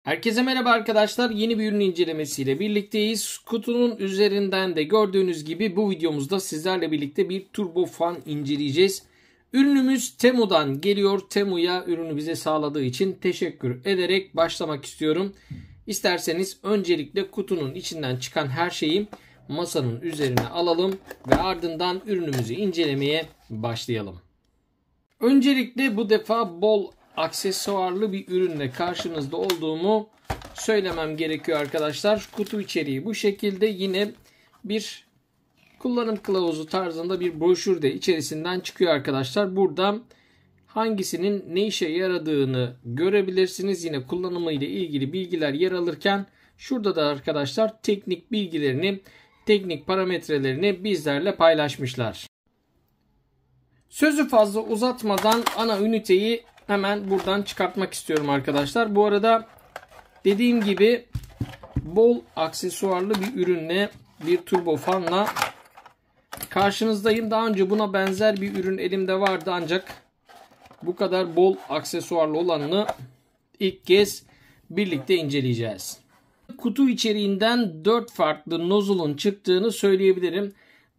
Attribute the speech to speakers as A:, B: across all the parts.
A: Herkese merhaba arkadaşlar. Yeni bir ürün incelemesiyle birlikteyiz. Kutunun üzerinden de gördüğünüz gibi bu videomuzda sizlerle birlikte bir turbo fan inceleyeceğiz. Ürünümüz Temu'dan geliyor. Temu'ya ürünü bize sağladığı için teşekkür ederek başlamak istiyorum. İsterseniz öncelikle kutunun içinden çıkan her şeyi masanın üzerine alalım ve ardından ürünümüzü incelemeye başlayalım. Öncelikle bu defa bol aksesuarlı bir ürünle karşınızda olduğumu söylemem gerekiyor arkadaşlar. Kutu içeriği bu şekilde, yine bir kullanım kılavuzu tarzında bir broşür de içerisinden çıkıyor arkadaşlar. Burada hangisinin ne işe yaradığını görebilirsiniz. Yine kullanımı ile ilgili bilgiler yer alırken şurada da arkadaşlar teknik bilgilerini, teknik parametrelerini bizlerle paylaşmışlar. Sözü fazla uzatmadan ana üniteyi hemen buradan çıkartmak istiyorum arkadaşlar. Bu arada dediğim gibi bol aksesuarlı bir ürünle, bir turbo fanla karşınızdayım. Daha önce buna benzer bir ürün elimde vardı ancak bu kadar bol aksesuarlı olanını ilk kez birlikte inceleyeceğiz. Kutu içeriğinden 4 farklı nozzle'un çıktığını söyleyebilirim.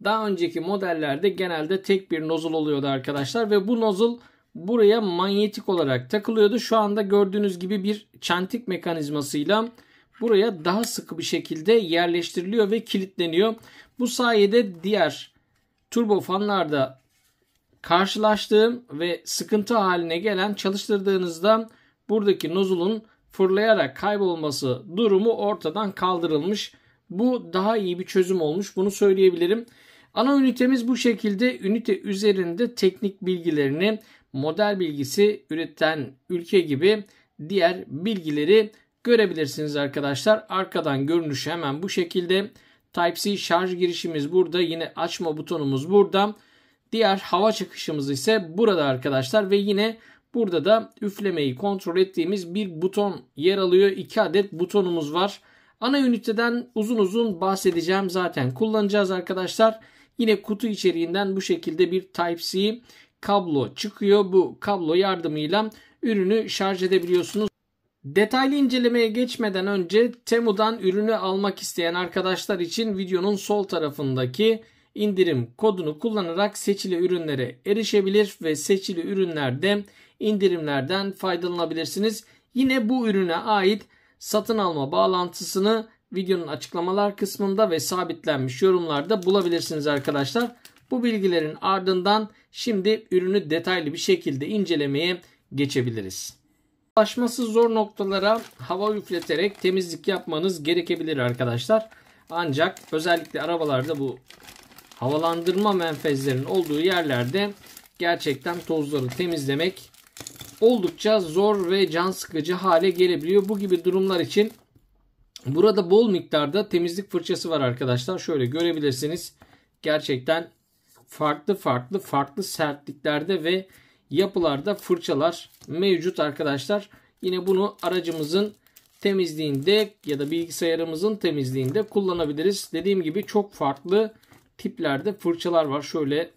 A: Daha önceki modellerde genelde tek bir nozzle oluyordu arkadaşlar ve bu nozzle buraya manyetik olarak takılıyordu. Şu anda gördüğünüz gibi bir çentik mekanizmasıyla buraya daha sıkı bir şekilde yerleştiriliyor ve kilitleniyor. Bu sayede diğer turbo fanlarda karşılaştığım ve sıkıntı haline gelen, çalıştırdığınızda buradaki nozzle'un fırlayarak kaybolması durumu ortadan kaldırılmış. Bu daha iyi bir çözüm olmuş, bunu söyleyebilirim. Ana ünitemiz bu şekilde. Ünite üzerinde teknik bilgilerini, model bilgisi, üreten ülke gibi diğer bilgileri görebilirsiniz arkadaşlar. Arkadan görünüşü hemen bu şekilde. Type-C şarj girişimiz burada. Yine açma butonumuz burada. Diğer hava çıkışımız ise burada arkadaşlar. Ve yine burada da üflemeyi kontrol ettiğimiz bir buton yer alıyor. 2 adet butonumuz var. Ana üniteden uzun uzun bahsedeceğim. Zaten kullanacağız arkadaşlar. Yine kutu içeriğinden bu şekilde bir Type-C kablo çıkıyor. Bu kablo yardımıyla ürünü şarj edebiliyorsunuz. Detaylı incelemeye geçmeden önce Temu'dan ürünü almak isteyen arkadaşlar için videonun sol tarafındaki indirim kodunu kullanarak seçili ürünlere erişebilir ve seçili ürünlerde indirimlerden faydalanabilirsiniz. Yine bu ürüne ait satın alma bağlantısını videonun açıklamalar kısmında ve sabitlenmiş yorumlarda bulabilirsiniz arkadaşlar. Bu bilgilerin ardından şimdi ürünü detaylı bir şekilde incelemeye geçebiliriz. Ulaşması zor noktalara hava üfleterek temizlik yapmanız gerekebilir arkadaşlar. Ancak özellikle arabalarda bu havalandırma menfezlerinin olduğu yerlerde gerçekten tozları temizlemek oldukça zor ve can sıkıcı hale gelebiliyor. Bu gibi durumlar için burada bol miktarda temizlik fırçası var arkadaşlar. Şöyle görebilirsiniz. Gerçekten farklı sertliklerde ve yapılarda fırçalar mevcut arkadaşlar. Yine bunu aracımızın temizliğinde ya da bilgisayarımızın temizliğinde kullanabiliriz. Dediğim gibi çok farklı tiplerde fırçalar var. Şöyle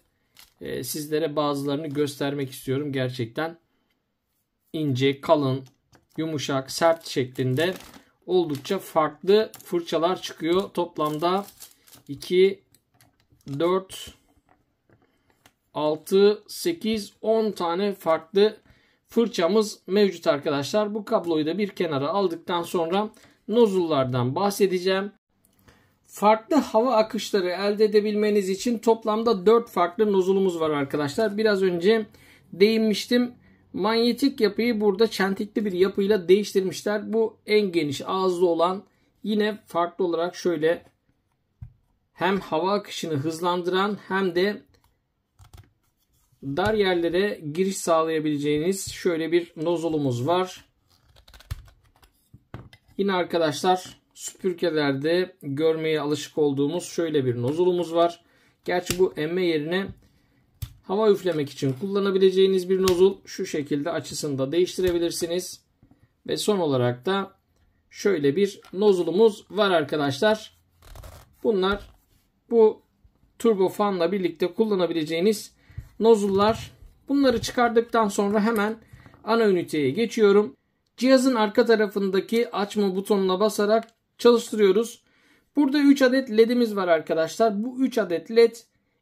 A: sizlere bazılarını göstermek istiyorum. Gerçekten ince, kalın, yumuşak, sert şeklinde oldukça farklı fırçalar çıkıyor. Toplamda 2, 4, 6, 8, 10 tane farklı fırçamız mevcut arkadaşlar. Bu kabloyu da bir kenara aldıktan sonra nozzle'lardan bahsedeceğim. Farklı hava akışları elde edebilmeniz için toplamda 4 farklı nozzle'umuz var arkadaşlar. Biraz önce değinmiştim. Manyetik yapıyı burada çentikli bir yapıyla değiştirmişler. Bu en geniş ağızlı olan, yine farklı olarak şöyle hem hava akışını hızlandıran hem de dar yerlere giriş sağlayabileceğiniz şöyle bir nozzle'umuz var. Yine arkadaşlar süpürgelerde görmeye alışık olduğumuz şöyle bir nozzle'umuz var. Gerçi bu emme yerine hava üflemek için kullanabileceğiniz bir nozzle. Şu şekilde açısını da değiştirebilirsiniz. Ve son olarak da şöyle bir nozzle'umuz var arkadaşlar. Bunlar bu turbo fanla birlikte kullanabileceğiniz nozzle'lar. Bunları çıkardıktan sonra hemen ana üniteye geçiyorum. Cihazın arka tarafındaki açma butonuna basarak çalıştırıyoruz. Burada 3 adet ledimiz var arkadaşlar. Bu 3 adet led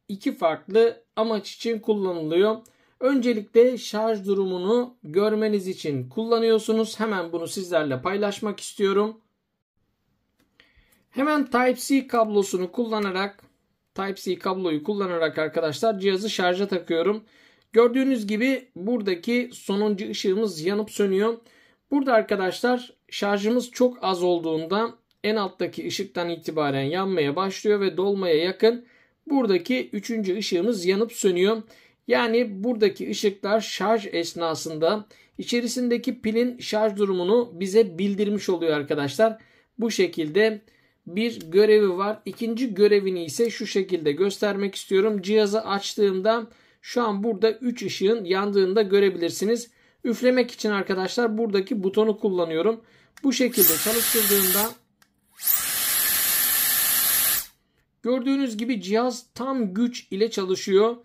A: 2 farklı amaç için kullanılıyor. Öncelikle şarj durumunu görmeniz için kullanıyorsunuz. Hemen bunu sizlerle paylaşmak istiyorum. Hemen Type-C kabloyu kullanarak arkadaşlar cihazı şarja takıyorum. Gördüğünüz gibi buradaki sonuncu ışığımız yanıp sönüyor. Burada arkadaşlar şarjımız çok az olduğunda en alttaki ışıktan itibaren yanmaya başlıyor ve dolmaya yakın buradaki üçüncü ışığımız yanıp sönüyor. Yani buradaki ışıklar şarj esnasında içerisindeki pilin şarj durumunu bize bildirmiş oluyor arkadaşlar. Bu şekilde bir görevi var. İkinci görevini ise şu şekilde göstermek istiyorum. Cihazı açtığımda şu an burada 3 ışığın yandığını da görebilirsiniz. Üflemek için arkadaşlar buradaki butonu kullanıyorum. Bu şekilde çalıştırdığımda gördüğünüz gibi cihaz tam güç ile çalışıyor.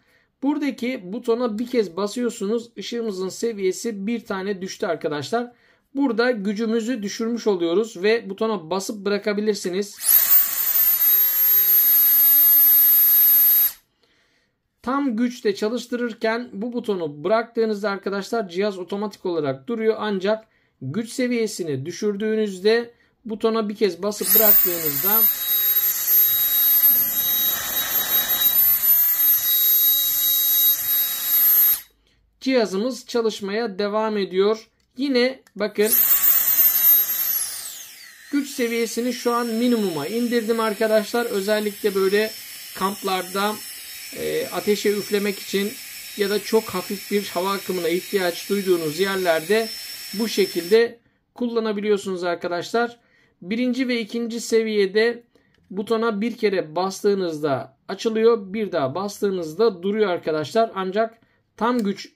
A: Buradaki butona bir kez basıyorsunuz. Işığımızın seviyesi bir tane düştü arkadaşlar. Burada gücümüzü düşürmüş oluyoruz ve butona basıp bırakabilirsiniz. Tam güçte çalıştırırken bu butonu bıraktığınızda arkadaşlar cihaz otomatik olarak duruyor. Ancak güç seviyesini düşürdüğünüzde butona bir kez basıp bıraktığınızda cihazımız çalışmaya devam ediyor. Yine bakın güç seviyesini şu an minimuma indirdim arkadaşlar. Özellikle böyle kamplarda ateşe üflemek için ya da çok hafif bir hava akımına ihtiyaç duyduğunuz yerlerde bu şekilde kullanabiliyorsunuz arkadaşlar. Birinci ve ikinci seviyede butona bir kere bastığınızda açılıyor. Bir daha bastığınızda duruyor arkadaşlar. Ancak tam güç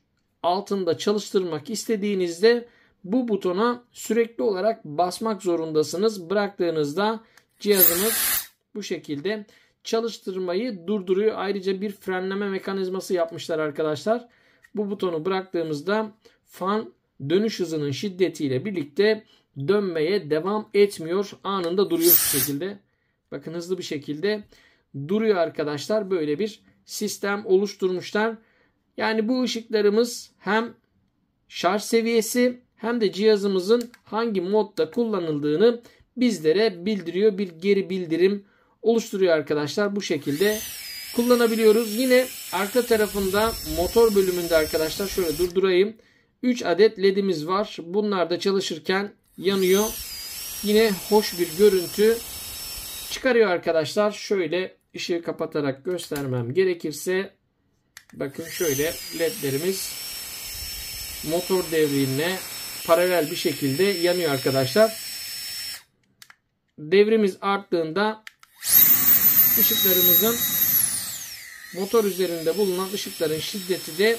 A: altında çalıştırmak istediğinizde bu butona sürekli olarak basmak zorundasınız. Bıraktığınızda cihazınız bu şekilde çalıştırmayı durduruyor. Ayrıca bir frenleme mekanizması yapmışlar arkadaşlar. Bu butonu bıraktığımızda fan dönüş hızının şiddetiyle birlikte dönmeye devam etmiyor. Anında duruyor şu şekilde. Bakın hızlı bir şekilde duruyor arkadaşlar. Böyle bir sistem oluşturmuşlar. Yani bu ışıklarımız hem şarj seviyesi hem de cihazımızın hangi modda kullanıldığını bizlere bildiriyor. Bir geri bildirim oluşturuyor arkadaşlar. Bu şekilde kullanabiliyoruz. Yine arka tarafında motor bölümünde arkadaşlar şöyle durdurayım. 3 adet ledimiz var. Bunlar da çalışırken yanıyor. Yine hoş bir görüntü çıkarıyor arkadaşlar. Şöyle ışığı kapatarak göstermem gerekirse bakın şöyle ledlerimiz motor devriğine paralel bir şekilde yanıyor arkadaşlar. Devrimiz arttığında ışıklarımızın motor üzerinde bulunan ışıkların şiddeti de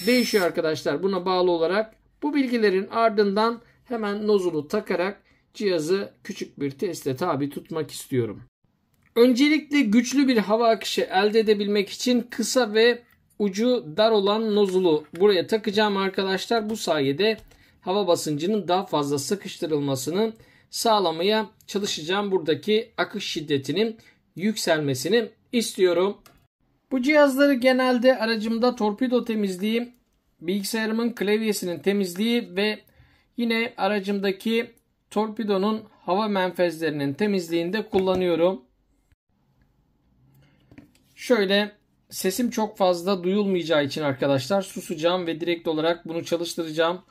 A: değişiyor arkadaşlar. Buna bağlı olarak bu bilgilerin ardından hemen nozulu takarak cihazı küçük bir teste tabi tutmak istiyorum. Öncelikle güçlü bir hava akışı elde edebilmek için kısa ve ucu dar olan nozulu buraya takacağım arkadaşlar. Bu sayede hava basıncının daha fazla sıkıştırılmasını sağlamaya çalışacağım. Buradaki akış şiddetinin yükselmesini istiyorum. Bu cihazları genelde aracımda torpido temizliği, bilgisayarımın klavyesinin temizliği ve yine aracımdaki torpidonun hava menfezlerinin temizliğinde kullanıyorum. Şöyle sesim çok fazla duyulmayacağı için arkadaşlar susacağım ve direkt olarak bunu çalıştıracağım.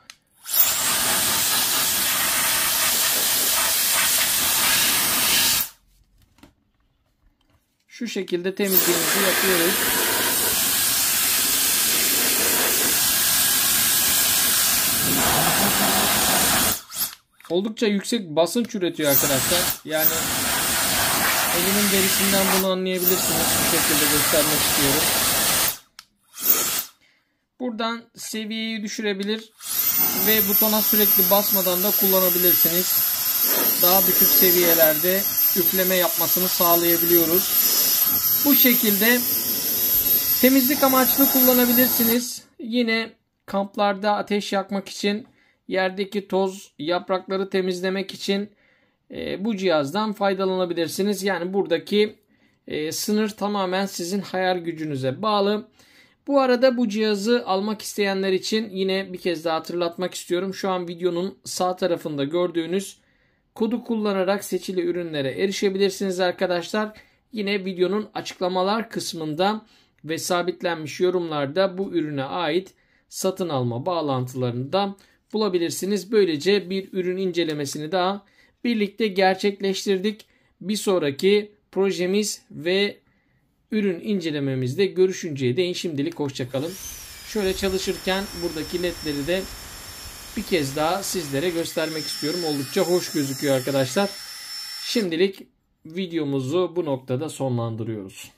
A: Şu şekilde temizliğimizi yapıyoruz. Oldukça yüksek basınç üretiyor arkadaşlar. Yani elimin derisinden bunu anlayabilirsiniz. Bu şekilde göstermek istiyorum. Buradan seviyeyi düşürebilir ve butona sürekli basmadan da kullanabilirsiniz. Daha düşük seviyelerde üfleme yapmasını sağlayabiliyoruz. Bu şekilde temizlik amaçlı kullanabilirsiniz. Yine kamplarda ateş yakmak için yerdeki toz, yaprakları temizlemek için bu cihazdan faydalanabilirsiniz. Yani buradaki sınır tamamen sizin hayal gücünüze bağlı. Bu arada bu cihazı almak isteyenler için yine bir kez daha hatırlatmak istiyorum. Şu an videonun sağ tarafında gördüğünüz kodu kullanarak seçili ürünlere erişebilirsiniz arkadaşlar. Yine videonun açıklamalar kısmında ve sabitlenmiş yorumlarda bu ürüne ait satın alma bağlantılarını da bulabilirsiniz. Böylece bir ürün incelemesini daha birlikte gerçekleştirdik. Bir sonraki projemiz ve ürün incelememizde görüşünceye değin şimdilik hoşçakalın. Şöyle çalışırken buradaki ledleri de bir kez daha sizlere göstermek istiyorum. Oldukça hoş gözüküyor arkadaşlar. Şimdilik videomuzu bu noktada sonlandırıyoruz.